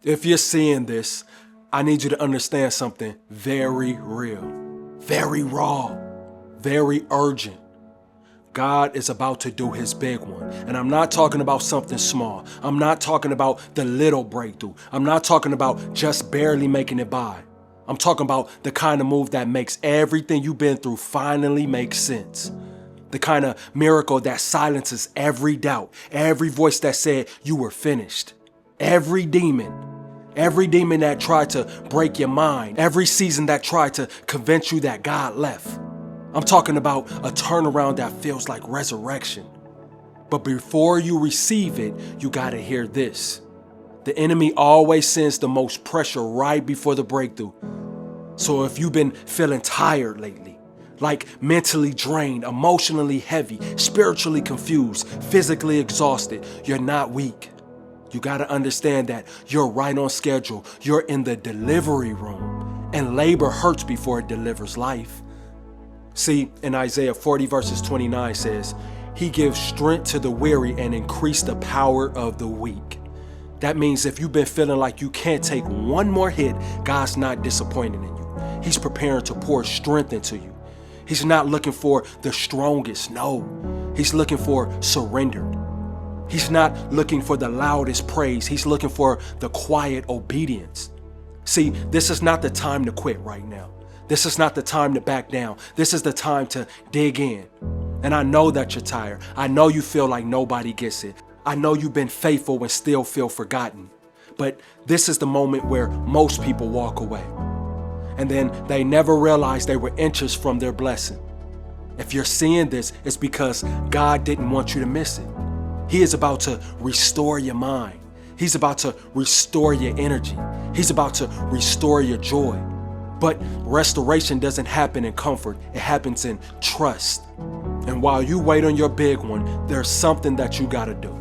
If you're seeing this, I need you to understand something very real, very raw, very urgent. God is about to do his big one. And I'm not talking about something small. I'm not talking about the little breakthrough. I'm not talking about just barely making it by. I'm talking about the kind of move that makes everything you've been through finally make sense. The kind of miracle that silences every doubt, every voice that said you were finished. Every demon that tried to break your mind, every season that tried to convince you that God left. I'm talking about a turnaround that feels like resurrection. But before you receive it, you gotta hear this. The enemy always sends the most pressure right before the breakthrough. So if you've been feeling tired lately, like mentally drained, emotionally heavy, spiritually confused, physically exhausted, you're not weak. You gotta understand that you're right on schedule. You're in the delivery room, and labor hurts before it delivers life. See, in Isaiah 40 verses 29 says, he gives strength to the weary and increase the power of the weak. That means if you've been feeling like you can't take one more hit, God's not disappointed in you. He's preparing to pour strength into you. He's not looking for the strongest, no. He's looking for surrendered. He's not looking for the loudest praise. He's looking for the quiet obedience. See, this is not the time to quit right now. This is not the time to back down. This is the time to dig in. And I know that you're tired. I know you feel like nobody gets it. I know you've been faithful and still feel forgotten. But this is the moment where most people walk away. And then they never realize they were inches from their blessing. If you're seeing this, it's because God didn't want you to miss it. He is about to restore your mind. He's about to restore your energy. He's about to restore your joy. But restoration doesn't happen in comfort. It happens in trust. And while you wait on your big one, there's something that you gotta do.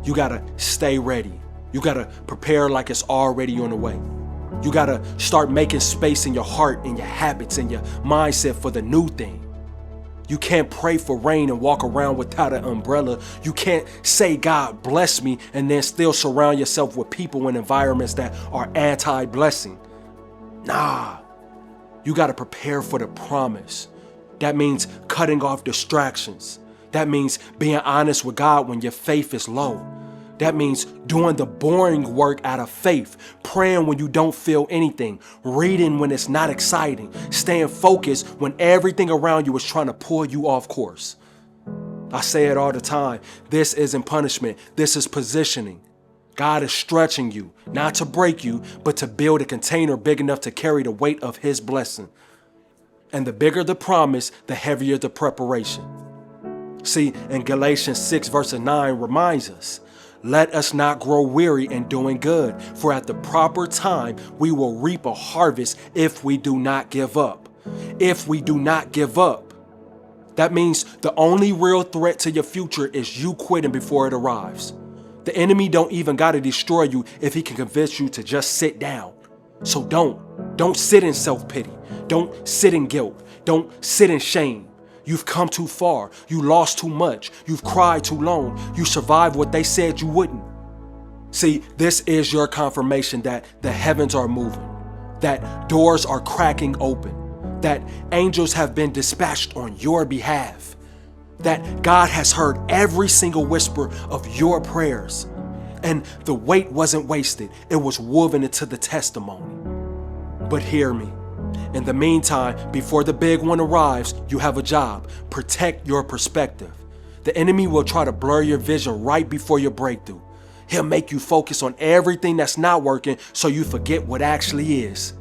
You gotta stay ready. You gotta prepare like it's already on the way. You gotta start making space in your heart and your habits and your mindset for the new thing. You can't pray for rain and walk around without an umbrella. You can't say, God bless me, and then still surround yourself with people and environments that are anti-blessing. Nah, you got to prepare for the promise. That means cutting off distractions. That means being honest with God when your faith is low. That means doing the boring work out of faith, praying when you don't feel anything, reading when it's not exciting, staying focused when everything around you is trying to pull you off course. I say it all the time. This isn't punishment. This is positioning. God is stretching you, not to break you, but to build a container big enough to carry the weight of his blessing. And the bigger the promise, the heavier the preparation. See, in Galatians 6 verse 9 reminds us, let us not grow weary in doing good, for at the proper time we will reap a harvest if we do not give up. If we do not give up. That means the only real threat to your future is you quitting before it arrives. The enemy don't even got to destroy you if he can convince you to just sit down. So don't sit in self-pity. Don't sit in guilt. Don't sit in shame. You've come too far. You lost too much. You've cried too long. You survived what they said you wouldn't. See, this is your confirmation that the heavens are moving, that doors are cracking open, that angels have been dispatched on your behalf, that God has heard every single whisper of your prayers. And the wait wasn't wasted. It was woven into the testimony. But hear me. In the meantime, before the big one arrives, you have a job. Protect your perspective. The enemy will try to blur your vision right before your breakthrough. He'll make you focus on everything that's not working so you forget what actually is.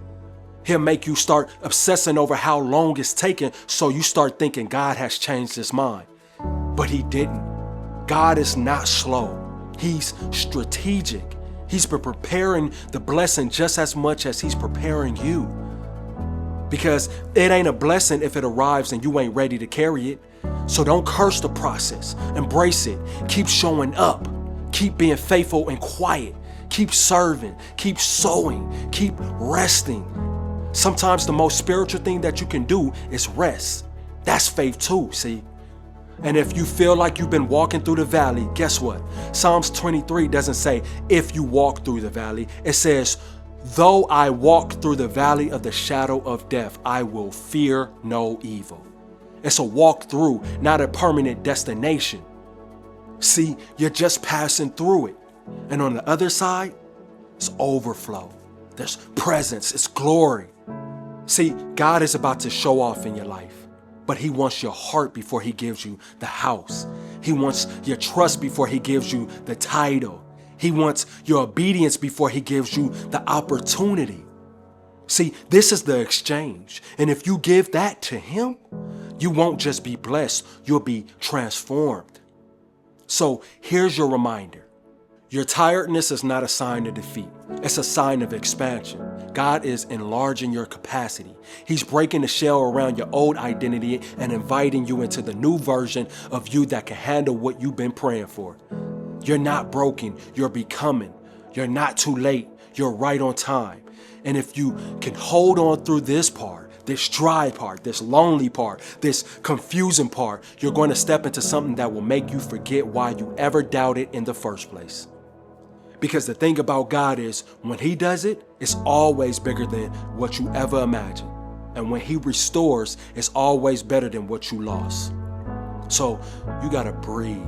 He'll make you start obsessing over how long it's taking so you start thinking God has changed his mind. But he didn't. God is not slow. He's strategic. He's been preparing the blessing just as much as he's preparing you. Because it ain't a blessing if it arrives and you ain't ready to carry it. So don't curse the process. Embrace it. Keep showing up. Keep being faithful and quiet. Keep serving. Keep sowing. Keep resting. Sometimes the most spiritual thing that you can do is rest. That's faith too, see? And if you feel like you've been walking through the valley, guess what? Psalms 23 doesn't say if you walk through the valley. It says, though I walk through the valley of the shadow of death, I will fear no evil. It's a walk through, not a permanent destination. See, you're just passing through it. And on the other side, it's overflow. There's presence, it's glory. See, God is about to show off in your life, but he wants your heart before he gives you the house. He wants your trust before he gives you the title. He wants your obedience before he gives you the opportunity. See, this is the exchange. And if you give that to him, you won't just be blessed, you'll be transformed. So here's your reminder. Your tiredness is not a sign of defeat. It's a sign of expansion. God is enlarging your capacity. He's breaking the shell around your old identity and inviting you into the new version of you that can handle what you've been praying for. You're not broken, you're becoming. You're not too late, you're right on time. And if you can hold on through this part, this dry part, this lonely part, this confusing part, you're going to step into something that will make you forget why you ever doubted in the first place. Because the thing about God is, when he does it, it's always bigger than what you ever imagined. And when he restores, it's always better than what you lost. So you got to breathe.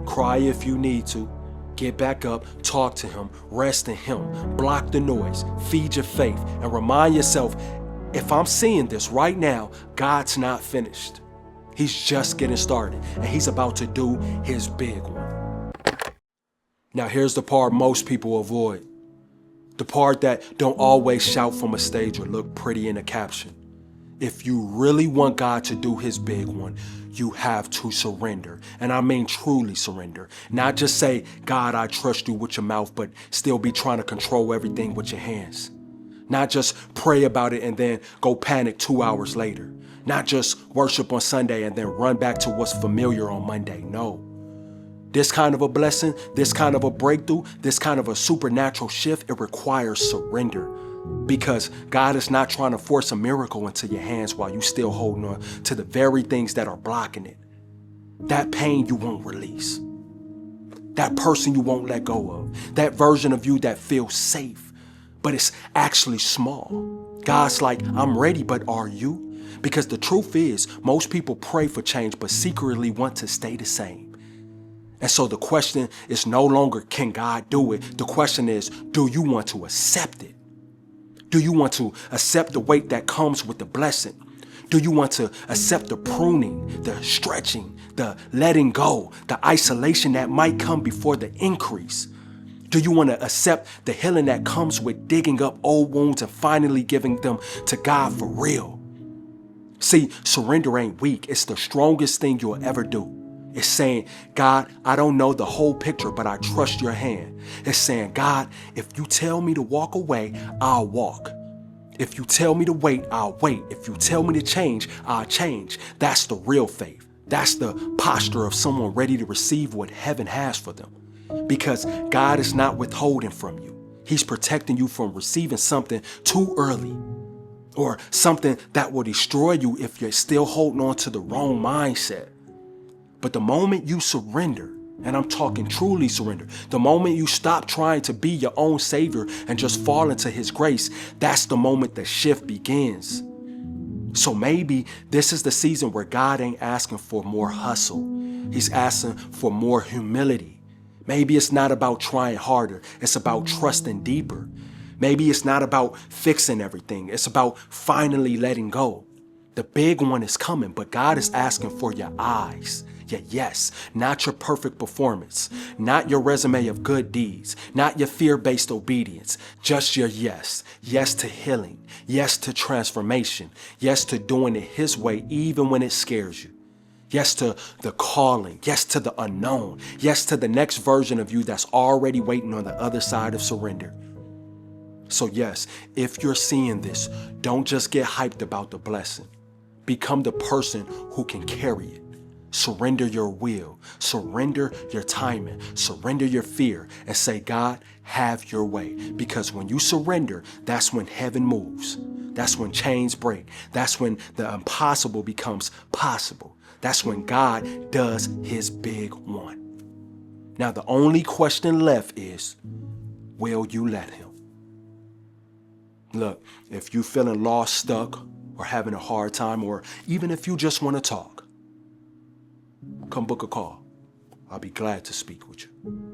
Cry if you need to. Get back up, talk to him, rest in him, block the noise, feed your faith, and remind yourself, if I'm seeing this right now, God's not finished. He's just getting started, and he's about to do his big one. Now here's the part most people avoid. The part that don't always shout from a stage or look pretty in a caption. If you really want God to do his big one, you have to surrender. And I mean truly surrender. Not just say, God, I trust you with your mouth, but still be trying to control everything with your hands. Not just pray about it and then go panic 2 hours later. Not just worship on Sunday and then run back to what's familiar on Monday. No. This kind of a blessing, this kind of a breakthrough, this kind of a supernatural shift, it requires surrender. Because God is not trying to force a miracle into your hands while you still holding on to the very things that are blocking it. That pain you won't release. That person you won't let go of. That version of you that feels safe, but it's actually small. God's like, I'm ready, but are you? Because the truth is, most people pray for change, but secretly want to stay the same. And so the question is no longer, can God do it? The question is, do you want to accept it? Do you want to accept the weight that comes with the blessing? Do you want to accept the pruning, the stretching, the letting go, the isolation that might come before the increase? Do you want to accept the healing that comes with digging up old wounds and finally giving them to God for real? See, surrender ain't weak. It's the strongest thing you'll ever do. It's saying, God, I don't know the whole picture, but I trust your hand. It's saying, God, if you tell me to walk away, I'll walk. If you tell me to wait, I'll wait. If you tell me to change, I'll change. That's the real faith. That's the posture of someone ready to receive what heaven has for them. Because God is not withholding from you. He's protecting you from receiving something too early, or something that will destroy you if you're still holding on to the wrong mindset. But the moment you surrender, and I'm talking truly surrender, the moment you stop trying to be your own savior and just fall into his grace, that's the moment the shift begins. So maybe this is the season where God ain't asking for more hustle. He's asking for more humility. Maybe it's not about trying harder. It's about trusting deeper. Maybe it's not about fixing everything. It's about finally letting go. The big one is coming, but God is asking for your eyes. Your yes, not your perfect performance, not your resume of good deeds, not your fear-based obedience, just your yes. Yes to healing, yes to transformation, yes to doing it his way even when it scares you. Yes to the calling, yes to the unknown, yes to the next version of you that's already waiting on the other side of surrender. So yes, if you're seeing this, don't just get hyped about the blessing. Become the person who can carry it. Surrender your will, surrender your timing, surrender your fear, and say, God, have your way. Because when you surrender, that's when heaven moves. That's when chains break. That's when the impossible becomes possible. That's when God does his big one. Now, the only question left is, will you let him? Look, if you're feeling lost, stuck, or having a hard time, or even if you just want to talk, come book a call. I'll be glad to speak with you.